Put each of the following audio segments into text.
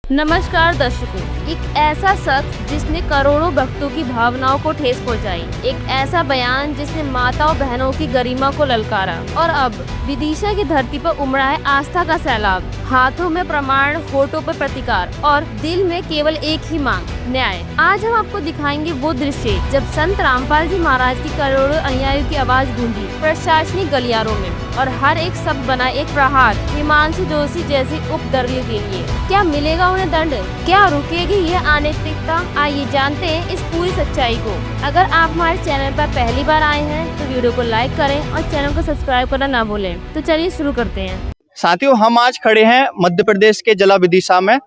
नमस्कार दर्शकों, एक ऐसा शख्स जिसने करोड़ों भक्तों की भावनाओं को ठेस पहुंचाई, एक ऐसा बयान जिसने माताओं बहनों की गरिमा को ललकारा और अब विदिशा की धरती पर उमड़ा है आस्था का सैलाब। हाथों में प्रमाण, होठों पर प्रतिकार और दिल में केवल एक ही मांग, न्याय। आज हम आपको दिखाएंगे वो दृश्य जब संत रामपाल जी महाराज की करोड़ों अनुयायियों की आवाज गूंजी प्रशासनिक गलियारों में और हर एक शब्द बना एक प्रहार हिमांशु जोशी जैसे उपद्रवी के लिए। क्या मिलेगा उन्हें दंड? क्या रुकेगी ये अनैतिकता? आइए जानते हैं इस पूरी सच्चाई को। अगर आप हमारे चैनल पर पहली बार आए हैं तो वीडियो को लाइक करें और चैनल को सब्सक्राइब करना ना भूलें। तो चलिए शुरू करते हैं। साथियों, हम आज खड़े हैं मध्य प्रदेश के जिला विदिशा में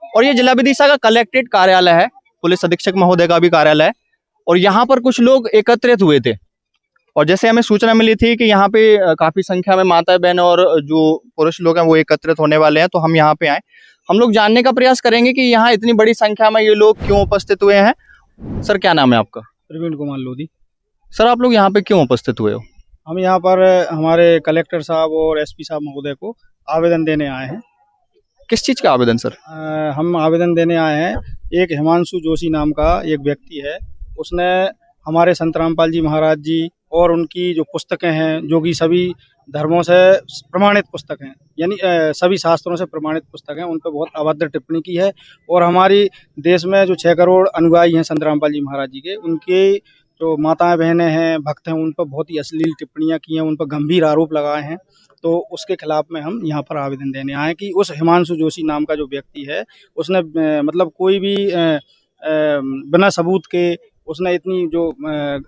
और ये जिला विदिशा का कलेक्ट्रेट कार्यालय है, पुलिस अधीक्षक महोदय का भी कार्यालय है। और यहाँ पर कुछ लोग एकत्रित हुए थे और जैसे हमें सूचना मिली थी कि यहाँ पे काफी संख्या में माता बहन और जो पुरुष लोग हैं वो एकत्रित होने वाले हैं, तो हम यहाँ पे आए। हम लोग जानने का प्रयास करेंगे कि यहाँ इतनी बड़ी संख्या में ये लोग क्यों उपस्थित हुए हैं। सर, क्या नाम है आपका? प्रवीण कुमार लोधी। सर, आप लोग यहाँ पे क्यों उपस्थित हुए हो? हम यहाँ पर हमारे कलेक्टर साहब और एसपी साहब महोदय को आवेदन देने आए हैं। किस चीज का आवेदन सर? हम आवेदन देने आए हैं, एक हिमांशु जोशी नाम का एक व्यक्ति है, उसने हमारे संत रामपाल जी महाराज जी और उनकी जो पुस्तकें हैं, जो कि सभी धर्मों से प्रमाणित पुस्तक हैं, यानी सभी शास्त्रों से प्रमाणित पुस्तक हैं, उन पर बहुत अभद्र टिप्पणी की है। और हमारी देश में जो 6 करोड़ अनुयायी हैं संत रामपाल जी महाराज जी के, उनके जो माताएं बहनें हैं, भक्त हैं, उन पर बहुत ही अश्लील टिप्पणियां की हैं, उन पर गंभीर आरोप लगाए हैं। तो उसके खिलाफ में हम यहाँ पर आवेदन देने आए कि उस हिमांशु जोशी नाम का जो व्यक्ति है, उसने मतलब कोई भी बिना सबूत के उसने इतनी जो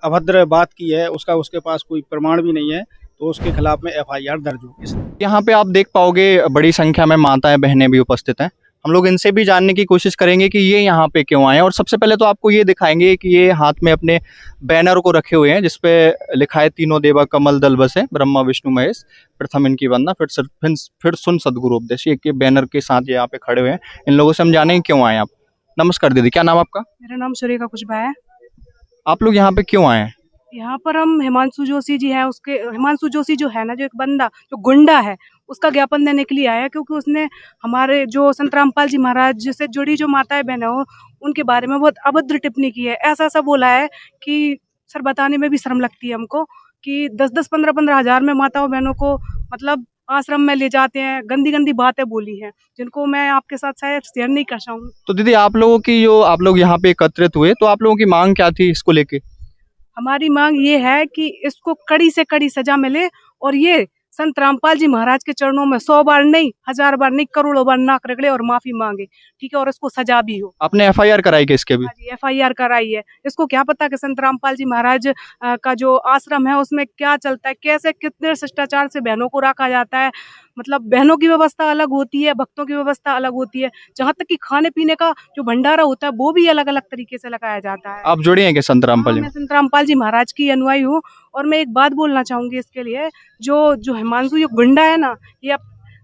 अभद्र बात की है, उसका उसके पास कोई प्रमाण भी नहीं है, तो उसके खिलाफ में FIR दर्ज होगी। यहाँ पे आप देख पाओगे बड़ी संख्या में माताएं बहनें भी उपस्थित हैं। हम लोग इनसे भी जानने की कोशिश करेंगे कि ये यहाँ पे क्यों आए। और सबसे पहले तो आपको ये दिखाएंगे कि ये हाथ में अपने बैनर को रखे हुए हैं जिसपे लिखा है तीनों देवा कमल दल बसे, ब्रह्मा विष्णु महेश, प्रथम इनकी वंदना फिर सुन सदगुरु उपदेश। ये बैनर के साथ ये यहाँ पे खड़े हुए हैं। इन लोगों से हम जानेंगे क्यों आए आप। नमस्कार दीदी, क्या नाम आपका? मेरा नाम सुरेखा कुशवाहा है। आप लोग यहाँ पे क्यों आए हैं? यहाँ पर हम हिमांशु जोशी जी हैं, उसके हिमांशु जोशी जो है ना, जो एक बंदा जो गुंडा है, उसका ज्ञापन देने के लिए आया, क्योंकि उसने हमारे जो संत रामपाल जी महाराज से जुड़ी जो माताएं बहनें हो उनके बारे में बहुत अभद्र टिप्पणी की है। ऐसा ऐसा बोला है कि सर बताने में भी शर्म लगती है हमको कि 10-10, 15-15 हजार में माताओं बहनों को मतलब आश्रम में ले जाते हैं। गंदी गंदी बातें बोली हैं जिनको मैं आपके साथ शायद शेयर नहीं कर सकूँ। तो दीदी, आप लोगों की जो आप लोग यहाँ पे एकत्रित हुए, तो आप लोगों की मांग क्या थी इसको लेके? हमारी मांग ये है कि इसको कड़ी से कड़ी सजा मिले और ये संत रामपाल जी महाराज के चरणों में 100 बार नहीं, 1000 बार नहीं, करोड़ों बार नाक रगड़े और माफी मांगे, ठीक है, और इसको सजा भी हो। आपने FIR कराई कि इसके भी? FIR कराई है। इसको क्या पता कि संत रामपाल जी महाराज का जो आश्रम है उसमें क्या चलता है, कैसे कितने शिष्टाचार से बहनों को रखा जाता है। मतलब बहनों की व्यवस्था अलग होती है, भक्तों की व्यवस्था अलग होती है, जहाँ तक कि खाने पीने का जो भंडारा होता है वो भी अलग अलग तरीके से लगाया जाता है। आप जुड़े हैं क्या संत रामपाल जी? मैं संत रामपाल जी महाराज की अनुयायी हूँ। और मैं एक बात बोलना चाहूंगी इसके लिए, जो हिमांशु ये गुंडा है ना, ये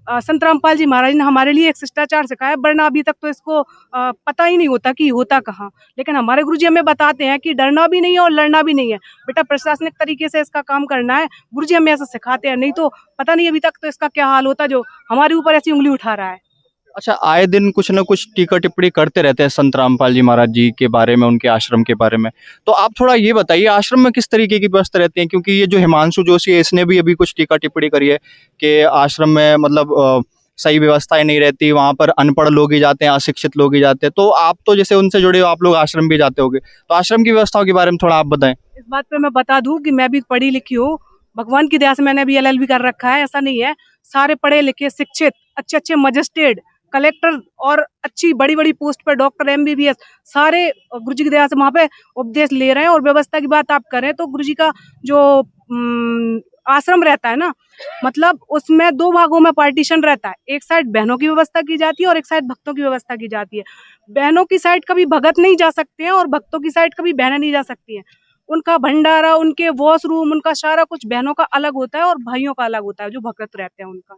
संत रामपाल जी महाराज ने हमारे लिए एक शिष्टाचार सिखाया, वरना अभी तक तो इसको पता ही नहीं होता कि होता कहाँ। लेकिन हमारे गुरुजी हमें बताते हैं कि डरना भी नहीं है और लड़ना भी नहीं है, बेटा प्रशासनिक तरीके से इसका काम करना है। गुरुजी हमें ऐसा सिखाते हैं, नहीं तो पता नहीं अभी तक तो इसका क्या हाल होता जो हमारे ऊपर ऐसी उंगली उठा रहा है। अच्छा, आए दिन कुछ न कुछ टीका टिप्पणी करते रहते हैं संत रामपाल जी महाराज जी के बारे में, उनके आश्रम के बारे में। तो आप थोड़ा ये बताइए, आश्रम में किस तरीके की व्यवस्था रहती है? क्योंकि ये जो हिमांशु जोशी है, इसने भी अभी कुछ टीका टिप्पणी करी है कि आश्रम में मतलब सही व्यवस्थाएं नहीं रहती, वहाँ पर अनपढ़ लोग ही जाते हैं, अशिक्षित लोग ही जाते हैं। तो आप तो जैसे उनसे जुड़े हो, आप लोग आश्रम भी जाते होगे, तो आश्रम की व्यवस्थाओं के बारे में थोड़ा आप बताएं। इस बात पे मैं बता दूं कि मैं भी पढ़ी लिखी हूँ, भगवान की दया से मैंने भी LLB कर रखा है। ऐसा नहीं है, सारे पढ़े लिखे शिक्षित अच्छे अच्छे मजिस्ट्रेट, कलेक्टर और अच्छी बड़ी बड़ी पोस्ट पर डॉक्टर, MBBS सारे गुरुजी की दया से वहाँ पे उपदेश ले रहे हैं। और व्यवस्था की बात आप करें तो गुरुजी का जो आश्रम रहता है ना, मतलब उसमें 2 भागों में पार्टीशन रहता है। एक साइड बहनों की व्यवस्था की जाती है और एक साइड भक्तों की व्यवस्था की जाती है। बहनों की साइड कभी भगत नहीं जा सकते हैं और भक्तों की साइड कभी बहनें नहीं जा सकती हैं। उनका भंडारा, उनके वॉशरूम, उनका सारा कुछ बहनों का अलग होता है और भाइयों का अलग होता है, जो भगत रहते हैं उनका।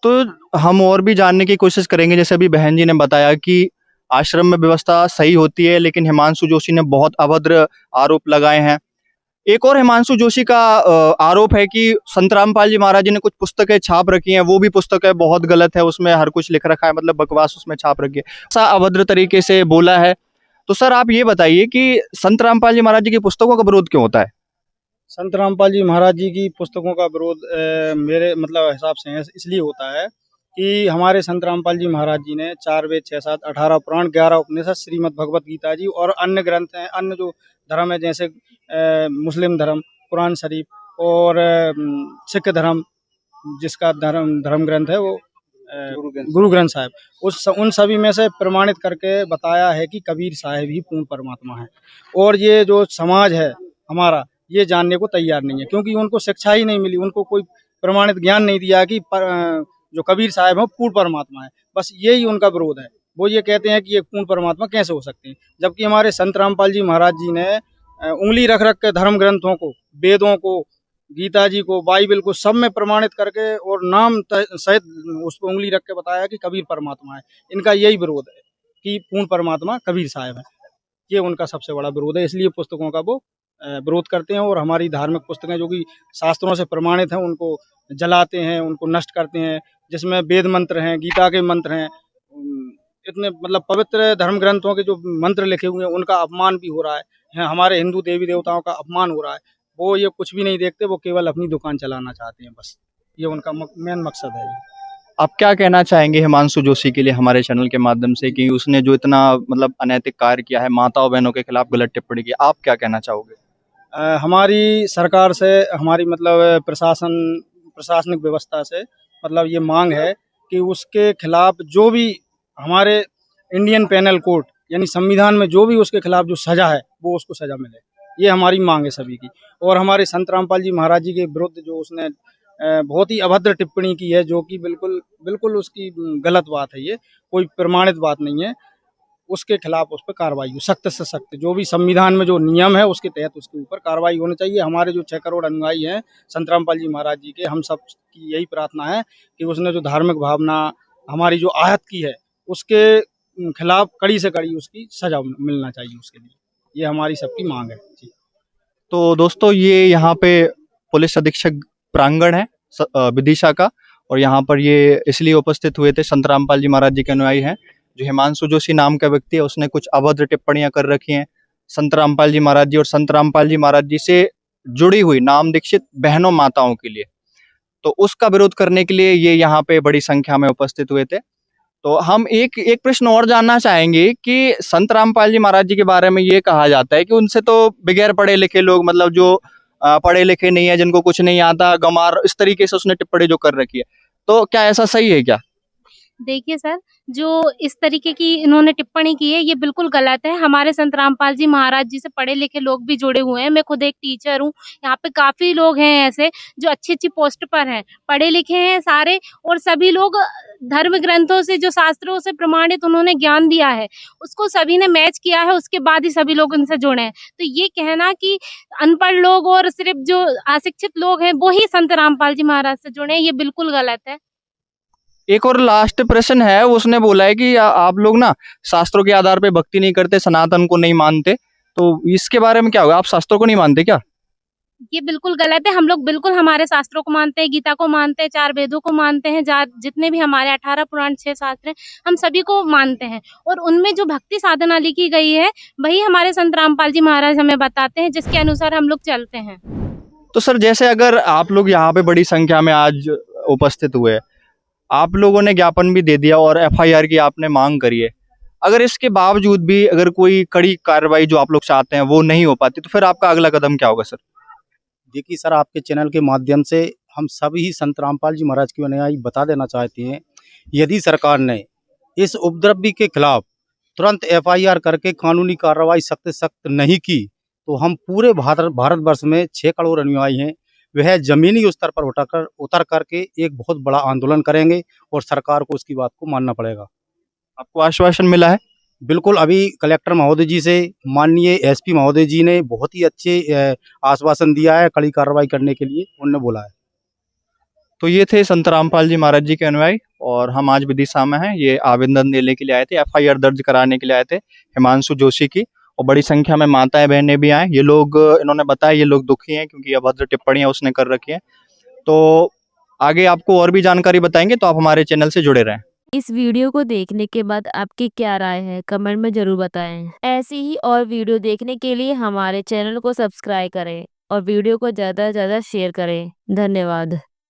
तो हम और भी जानने की कोशिश करेंगे। जैसे अभी बहन जी ने बताया कि आश्रम में व्यवस्था सही होती है, लेकिन हिमांशु जोशी ने बहुत अभद्र आरोप लगाए हैं। एक और हिमांशु जोशी का आरोप है कि संत रामपाल जी महाराज जी ने कुछ पुस्तकें छाप रखी हैं, वो भी पुस्तकें बहुत गलत है, उसमें हर कुछ लिख रखा है, मतलब बकवास उसमें छाप रखी है, ऐसा अभद्र तरीके से बोला है। तो सर आप ये बताइए कि संत रामपाल जी महाराज जी की पुस्तकों का विरोध क्यों होता है? संत रामपाल जी महाराज जी की पुस्तकों का विरोध मेरे मतलब हिसाब से इसलिए होता है कि हमारे संत रामपाल जी महाराज जी ने 4 वेद 6 7 18 पुराण 11 उपनिषद श्रीमद् भगवत गीता जी और अन्य ग्रंथ हैं, अन्य जो धर्म है जैसे मुस्लिम धर्म कुरान शरीफ और सिख धर्म जिसका धर्म ग्रंथ है वो गुरु ग्रंथ साहिब, उन सभी में से प्रमाणित करके बताया है कि कबीर साहिब ही पूर्ण परमात्मा है। और ये जो समाज है हमारा ये जानने को तैयार नहीं है क्योंकि उनको शिक्षा ही नहीं मिली, उनको कोई प्रमाणित ज्ञान नहीं दिया कि जो कबीर साहिब है पूर्ण परमात्मा है। बस यही उनका विरोध है। वो ये कहते हैं कि ये पूर्ण परमात्मा कैसे हो सकते हैं, जबकि हमारे संत रामपाल जी महाराज जी ने उंगली रख रख के धर्म ग्रंथों को, वेदों को, गीता जी को, बाइबल को सब में प्रमाणित करके और नाम सहित उस पर उंगली रख के बताया कि कबीर परमात्मा है। इनका यही विरोध है कि पूर्ण परमात्मा कबीर साहिब है, ये उनका सबसे बड़ा विरोध है। इसलिए पुस्तकों का वो विरोध करते हैं और हमारी धार्मिक पुस्तकें जो कि शास्त्रों से प्रमाणित हैं उनको जलाते हैं, उनको नष्ट करते हैं, जिसमें वेद मंत्र हैं, गीता के मंत्र हैं, इतने मतलब पवित्र धर्म ग्रंथों के जो मंत्र लिखे हुए हैं उनका अपमान भी हो रहा है, हमारे हिंदू देवी देवताओं का अपमान हो रहा है। वो ये कुछ भी नहीं देखते, वो केवल अपनी दुकान चलाना चाहते हैं, बस ये उनका मेन मकसद है। आप क्या कहना चाहेंगे हिमांशु जोशी के लिए हमारे चैनल के माध्यम से कि उसने जो इतना मतलब अनैतिक कार्य किया है, माताओं बहनों के खिलाफ गलत टिप्पणी की, आप क्या कहना चाहोगे? हमारी सरकार से, हमारी मतलब प्रशासनिक व्यवस्था से मतलब ये मांग है कि उसके खिलाफ जो भी हमारे इंडियन पेनल कोड यानी संविधान में जो भी उसके खिलाफ जो सजा है वो उसको सजा मिले, ये हमारी मांग है सभी की। और हमारे संत रामपाल जी महाराज जी के विरुद्ध जो उसने बहुत ही अभद्र टिप्पणी की है, जो कि बिल्कुल उसकी गलत बात है, ये कोई प्रमाणित बात नहीं है, उसके खिलाफ उस पर कार्रवाई हो, सख्त से सख्त, जो भी संविधान में जो नियम है उसके तहत उसके ऊपर कार्रवाई होनी चाहिए। हमारे जो 6 करोड़ अनुयायी हैं संत रामपाल जी महाराज जी के, हम सब की यही प्रार्थना है कि उसने जो धार्मिक भावना हमारी जो आहत की है उसके खिलाफ कड़ी से कड़ी उसकी सजा मिलना चाहिए उसके लिए, ये हमारी सबकी मांग है जी। तो दोस्तों ये यहाँ पे पुलिस अधीक्षक प्रांगण है विदिशा का, और यहाँ पर ये इसलिए उपस्थित हुए थे, संत रामपाल जी महाराज जी के अनुयायी हैं। जो हिमांशु जोशी नाम का व्यक्ति है उसने कुछ अभद्र टिप्पणियां कर रखी हैं संत रामपाल जी महाराज जी और संत रामपाल जी महाराज जी से जुड़ी हुई नाम दीक्षित बहनों माताओं के लिए, तो उसका विरोध करने के लिए ये यहाँ पे बड़ी संख्या में उपस्थित हुए थे। तो हम एक प्रश्न और जानना चाहेंगे कि संत रामपाल जी महाराज जी के बारे में ये कहा जाता है कि उनसे तो बगैर पढ़े लिखे लोग, मतलब जो पढ़े लिखे नहीं है, जिनको कुछ नहीं आता, गंवार, इस तरीके से उसने टिप्पणी जो कर रखी है, तो क्या ऐसा सही है क्या? देखिए सर, जो इस तरीके की इन्होंने टिप्पणी की है ये बिल्कुल गलत है। हमारे संत रामपाल जी महाराज जी से पढ़े लिखे लोग भी जुड़े हुए हैं। मैं खुद एक टीचर हूँ। यहाँ पे काफी लोग हैं ऐसे जो अच्छी पोस्ट पर हैं, पढ़े लिखे हैं सारे, और सभी लोग धर्म ग्रंथों से, जो शास्त्रों से प्रमाणित उन्होंने ज्ञान दिया है उसको सभी ने मैच किया है, उसके बाद ही सभी लोग उनसे जुड़े हैं। तो ये कहना कि अनपढ़ लोग और सिर्फ जो अशिक्षित लोग हैं वो ही संत रामपाल जी महाराज से जुड़े हैं, ये बिल्कुल गलत है। एक और लास्ट प्रश्न है, उसने बोला है कि आप लोग ना शास्त्रों के आधार पे भक्ति नहीं करते, सनातन को नहीं मानते, तो इसके बारे में क्या होगा? आप शास्त्रों को नहीं मानते क्या? ये बिल्कुल गलत है। हम लोग बिल्कुल हमारे शास्त्रों को मानते हैं, गीता को मानते हैं, 4 वेदों को मानते हैं, जितने भी हमारे 18 पुराण 6 शास्त्र हैं हम सभी को मानते हैं, और उनमें जो भक्ति साधना लिखी गई है वही हमारे संत रामपाल जी महाराज हमें बताते हैं, जिसके अनुसार हम लोग चलते हैं। तो सर जैसे अगर आप लोग यहाँ पे बड़ी संख्या में आज उपस्थित हुए, आप लोगों ने ज्ञापन भी दे दिया और FIR की आपने मांग करी है, अगर इसके बावजूद भी अगर कोई कड़ी कार्रवाई जो आप लोग चाहते हैं वो नहीं हो पाती, तो फिर आपका अगला कदम क्या होगा सर? देखिए सर, आपके चैनल के माध्यम से हम सभी ही संत रामपाल जी महाराज के अनुयायी बता देना चाहते हैं, यदि सरकार ने इस उपद्रवी के खिलाफ तुरंत FIR करके कानूनी कार्रवाई सख्त से सख्त नहीं की तो हम पूरे भारतवर्ष में 6 करोड़ अनुयायी हैं, वह जमीनी स्तर पर उतर करके एक बहुत बड़ा आंदोलन करेंगे और सरकार को उसकी बात को मानना पड़ेगा। आपको आश्वासन मिला है? बिल्कुल, अभी कलेक्टर महोदय जी से माननीय SP महोदय जी ने बहुत ही अच्छे आश्वासन दिया है कड़ी कार्रवाई करने के लिए, उन्होंने बोला है। तो ये थे संत रामपाल जी महाराज जी के अनुयायी, और हम आज विदिशा में हैं। ये आवेदन देने के लिए आए थे, FIR दर्ज कराने के लिए आए थे हिमांशु जोशी की, और बड़ी संख्या में माताएं बहनें भी आए। ये लोग, इन्होंने बताया, ये लोग दुखी हैं क्योंकि अभद्र टिप्पणियां उसने कर रखी हैं। तो आगे आपको और भी जानकारी बताएंगे, तो आप हमारे चैनल से जुड़े रहें। इस वीडियो को देखने के बाद आपकी क्या राय है कमेंट में जरूर बताएं। ऐसी ही और वीडियो देखने के लिए हमारे चैनल को सब्सक्राइब करें और वीडियो को ज़्यादा से ज़्यादा शेयर करें। धन्यवाद।